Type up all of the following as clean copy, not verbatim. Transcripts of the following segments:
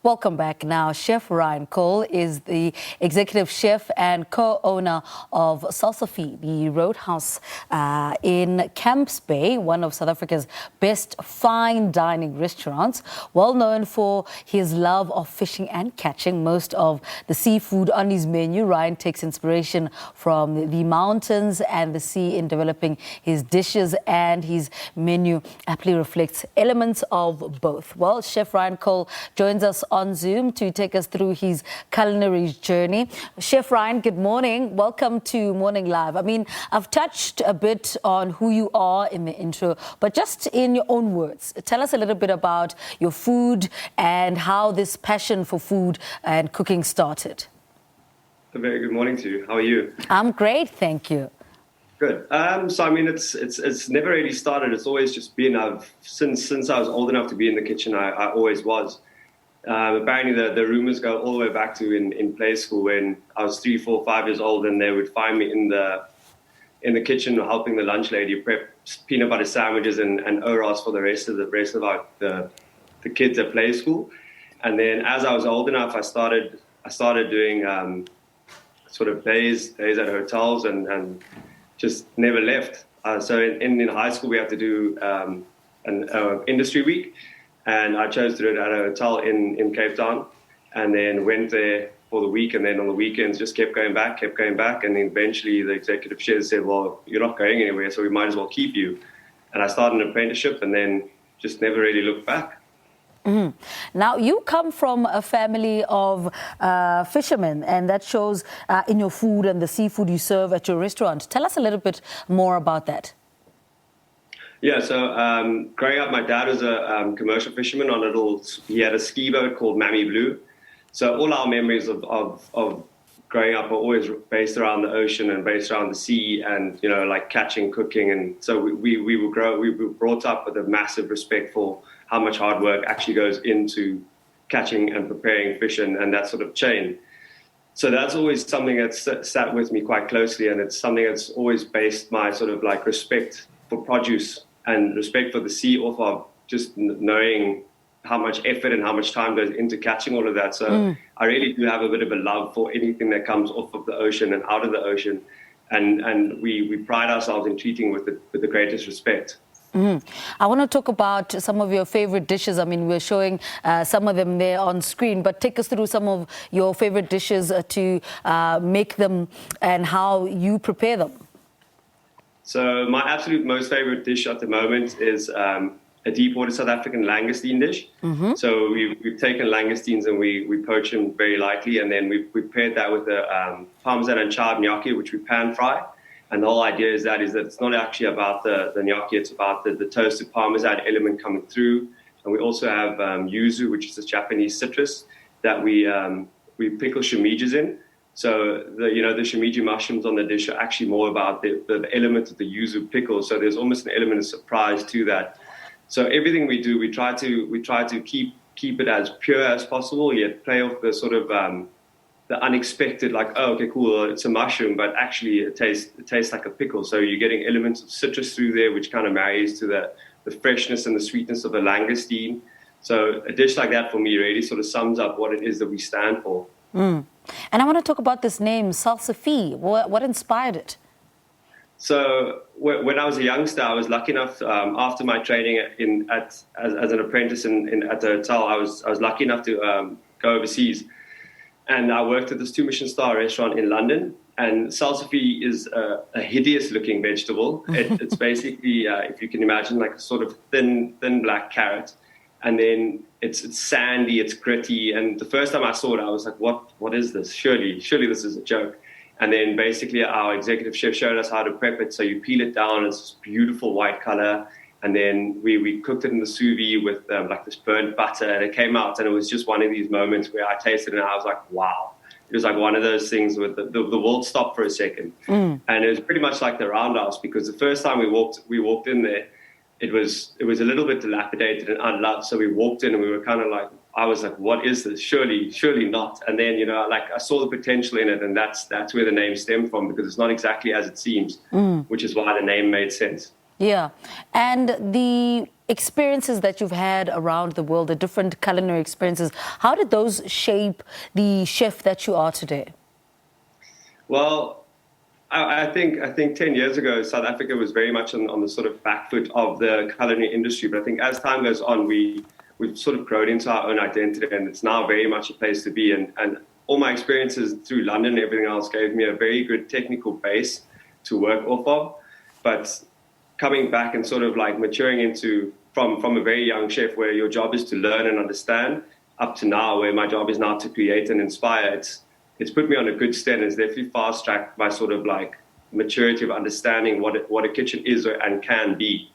Welcome back. Now, Chef Ryan Cole is the executive chef and co-owner of Salsify, the RoundHouse in Camps Bay, one of South Africa's best fine dining restaurants. Well known for his love of fishing and catching most of the seafood on his menu, Ryan takes inspiration from the mountains and the sea in developing his dishes, and his menu aptly reflects elements of both. Well, Chef Ryan Cole joins us on Zoom to take us through his culinary journey. Chef Ryan, good morning. Welcome to Morning Live. I mean, I've touched a bit on who you are in the intro, but just in your own words, tell us a little bit about your food and how this passion for food and cooking started. A very good morning to you. How are you? I'm great, thank you. Good. So I mean, it's never really started. It's always just been. Since I was old enough to be in the kitchen, I always was. Apparently, the rumors go all the way back to in play school when I was 3, 4, 5 years old, and they would find me in the kitchen helping the lunch lady prep peanut butter sandwiches and oras for the rest of the kids at play school. And then as I was old enough, I started doing sort of days at hotels and just never left. So in high school, we had to do an industry week. And I chose to do it at a hotel in Cape Town, and then went there for the week, and then on the weekends just kept going back, and then eventually the executive chef said, well, you're not going anywhere, so we might as well keep you. And I started an apprenticeship and then just never really looked back. Mm-hmm. Now, you come from a family of fishermen, and that shows in your food and the seafood you serve at your restaurant. Tell us a little bit more about that. Yeah, so growing up, my dad was a commercial fisherman he had a ski boat called Mammy Blue. So all our memories of growing up are always based around the ocean and based around the sea and, like catching, cooking. And so we were brought up with a massive respect for how much hard work actually goes into catching and preparing fish and that sort of chain. So that's always something that's sat with me quite closely, and it's something that's always based my sort of like respect for produce and respect for the sea off of just knowing how much effort and how much time goes into catching all of that. So I really do have a bit of a love for anything that comes off of the ocean and out of the ocean. And we pride ourselves in treating with the greatest respect. Mm-hmm. I want to talk about some of your favorite dishes. I mean, we're showing some of them there on screen, but take us through some of your favorite dishes to make them and how you prepare them. So my absolute most favorite dish at the moment is a deep water South African langoustine dish. Mm-hmm. So we've taken langoustines and we poach them very lightly, and then we paired that with a parmesan and chive gnocchi, which we pan fry. And the whole idea is that it's not actually about the gnocchi, it's about the toasted parmesan element coming through. And we also have yuzu, which is a Japanese citrus that we pickle shimijis in. So the shimiji mushrooms on the dish are actually more about the element of the yuzu pickle. So there's almost an element of surprise to that. So everything we do, we try to keep it as pure as possible, yet play off the sort of the unexpected, like, oh, okay, cool, it's a mushroom, but actually it tastes like a pickle. So you're getting elements of citrus through there, which kind of marries to the freshness and the sweetness of the langoustine. So a dish like that for me really sort of sums up what it is that we stand for. Mm. And I want to talk about this name, Salsify. What inspired it? So when I was a youngster, I was lucky enough, after my training as an apprentice at the hotel, I was lucky enough to go overseas. And I worked at this 2 Michelin star restaurant in London. And salsify is a hideous-looking vegetable. It's basically, if you can imagine, like a sort of thin black carrot. And then it's sandy, it's gritty. And the first time I saw it, I was like, what is this? Surely this is a joke. And then basically our executive chef showed us how to prep it. So you peel it down, it's this beautiful white color. And then we cooked it in the sous vide with like this burnt butter. And it came out, and it was just one of these moments where I tasted it and I was like, wow. It was like one of those things where the world stopped for a second. And it was pretty much like the RoundHouse, because the first time we walked in there, it was a little bit dilapidated and unloved. So we walked in and we were kind of like, I was like, what is this? Surely not. And then, like I saw the potential in it, and that's where the name stemmed from, because it's not exactly as it seems, which is why the name made sense. Yeah. And the experiences that you've had around the world, the different culinary experiences, how did those shape the chef that you are today? Well, I think 10 years ago, South Africa was very much on the sort of back foot of the culinary industry. But I think as time goes on, we've sort of grown into our own identity, and it's now very much a place to be. And all my experiences through London and everything else gave me a very good technical base to work off of. But coming back and sort of like maturing into from a very young chef where your job is to learn and understand, up to now where my job is now to create and inspire, it's put me on a good stead, and it's definitely fast-tracked my sort of like maturity of understanding what a kitchen is and can be.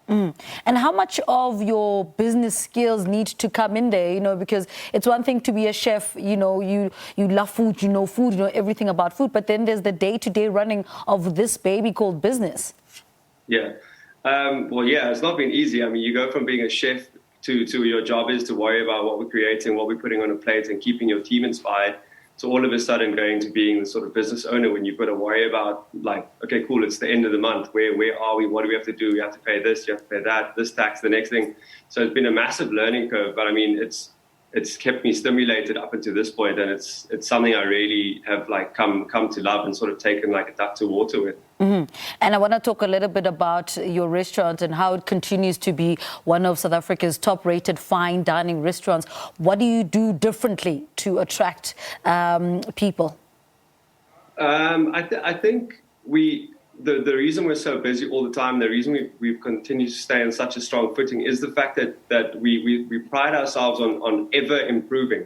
And how much of your business skills need to come in there, because it's one thing to be a chef, you love food, you know everything about food, but then there's the day-to-day running of this baby called business. Yeah. It's not been easy. I mean, you go from being a chef to your job is to worry about what we're creating, what we're putting on a plate and keeping your team inspired. So all of a sudden going to being the sort of business owner when you've got to worry about like, okay, cool, it's the end of the month. Where are we? What do we have to do? We have to pay this, you have to pay that, this tax, the next thing. So it's been a massive learning curve, but I mean, it's kept me stimulated up until this point, and it's something I really have like come to love and sort of taken like a duck to water with. And I want to talk a little bit about your restaurant and how it continues to be one of South Africa's top-rated fine dining restaurants. What do you do differently to attract people? I think the reason we're so busy all the time, the reason we've continued to stay on such a strong footing is the fact that we pride ourselves on ever improving.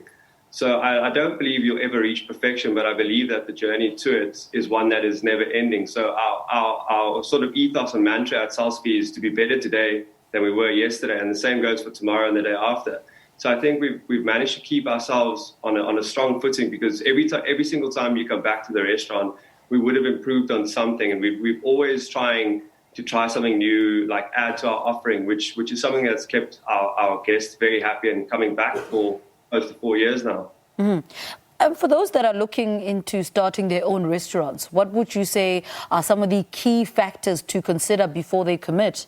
So I don't believe you'll ever reach perfection, but I believe that the journey to it is one that is never ending. So our sort of ethos and mantra at Salsify is to be better today than we were yesterday, and the same goes for tomorrow and the day after. So I think we've managed to keep ourselves on a strong footing, because every single time you come back to the restaurant, we would have improved on something, and we've always trying to try something new, like add to our offering, which is something that's kept our guests very happy and coming back for close to 4 years now. And for those that are looking into starting their own restaurants, what would you say are some of the key factors to consider before they commit?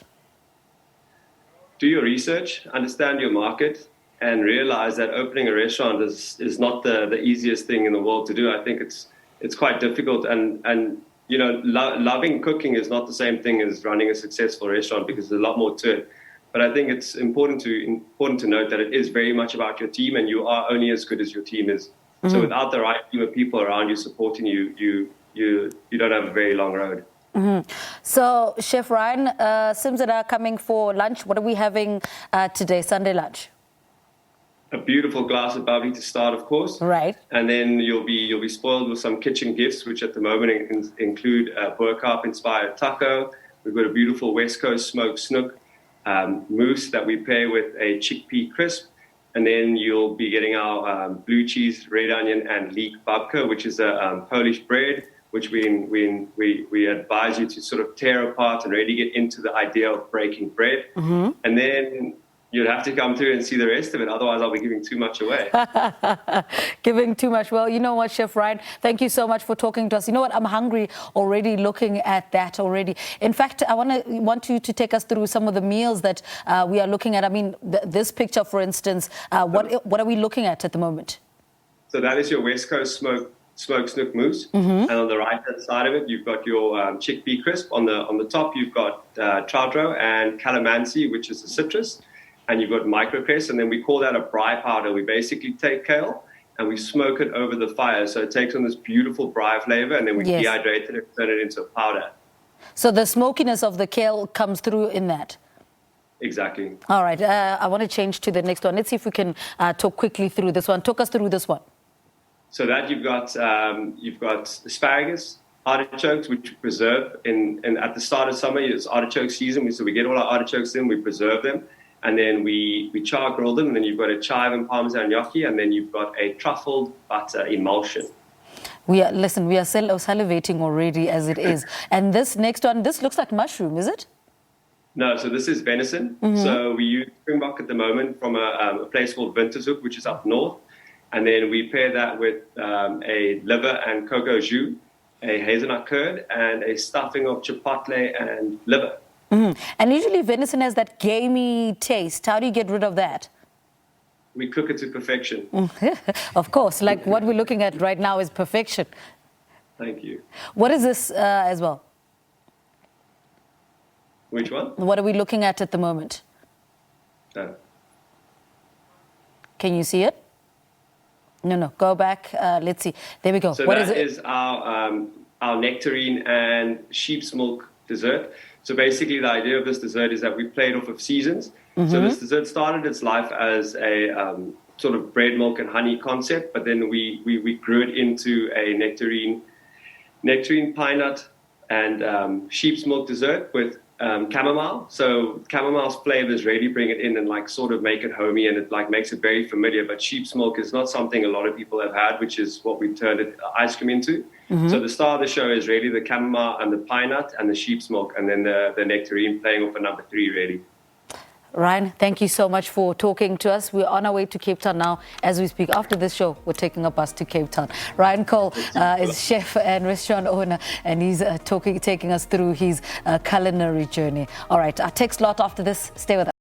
Do your research, understand your market, and realize that opening a restaurant is not the easiest thing in the world to do. I think it's quite difficult, and loving cooking is not the same thing as running a successful restaurant, because there's a lot more to it. But I think it's important to note that it is very much about your team, and you are only as good as your team is. So without the right team of people around you supporting you, you don't have a very long road. So, Chef Ryan, Sims and I are coming for lunch. What are we having today, Sunday lunch? A beautiful glass of bubbly to start, of course. Right. And then you'll be spoiled with some kitchen gifts, which at the moment include a Burkarp-inspired taco. We've got a beautiful West Coast smoked snook mousse that we pair with a chickpea crisp. And then you'll be getting our blue cheese, red onion, and leek babka, which is a Polish bread, which we advise you to sort of tear apart and really get into the idea of breaking bread. And then you'd have to come through and see the rest of it. Otherwise, I'll be giving too much away. Giving too much. Well, you know what, Chef Ryan, thank you so much for talking to us. You know what, I'm hungry already looking at that already. In fact, I want you to take us through some of the meals that we are looking at. I mean, this picture, for instance, what are we looking at the moment? So that is your West Coast smoked snook mousse. And on the right-hand side of it, you've got your chickpea crisp. On the top, you've got trout roe and calamansi, which is a citrus. And you've got microcress, and then we call that a braai powder. We basically take kale and we smoke it over the fire. So it takes on this beautiful braai flavor, and then we dehydrate it and turn it into a powder. So the smokiness of the kale comes through in that? Exactly. All right. I want to change to the next one. Let's see if we can talk quickly through this one. Talk us through this one. So that you've got asparagus, artichokes, which we preserve at the start of summer. It's artichoke season, so we get all our artichokes in, we preserve them. And then we char grill them, and then you've got a chive and parmesan gnocchi, and then you've got a truffled butter emulsion. We are salivating already as it is. And this next one, this looks like mushroom, is it? No, so this is venison. So we use springbok at the moment from a place called Wintershoek, which is up north. And then we pair that with a liver and cocoa jus, a hazelnut curd, and a stuffing of chipotle and liver. And usually venison has that gamey taste. How do you get rid of that? We cook it to perfection. Of course, like what we're looking at right now is perfection. Thank you. What is this as well? Which one? What are we looking at the moment? Can you see it? No, go back. Let's see. There we go. So what that is it? is our nectarine and sheep's milk dessert. So basically the idea of this dessert is that we played off of seasons. So this dessert started its life as a sort of bread, milk and honey concept, but then we grew it into a nectarine pine nut and sheep's milk dessert with chamomile. So chamomile's flavors really bring it in and like sort of make it homey, and it like makes it very familiar. But sheep's milk is not something a lot of people have had, which is what we've turned ice cream into. So the star of the show is really the chamomile and the pine nut and the sheep's milk, and then the nectarine playing off for number 3 really. Ryan, thank you so much for talking to us. We're on our way to Cape Town now as we speak. After this show, we're taking a bus to Cape Town. Ryan Cole is chef and restaurant owner, and he's taking us through his culinary journey. All right, our text lot after this. Stay with us.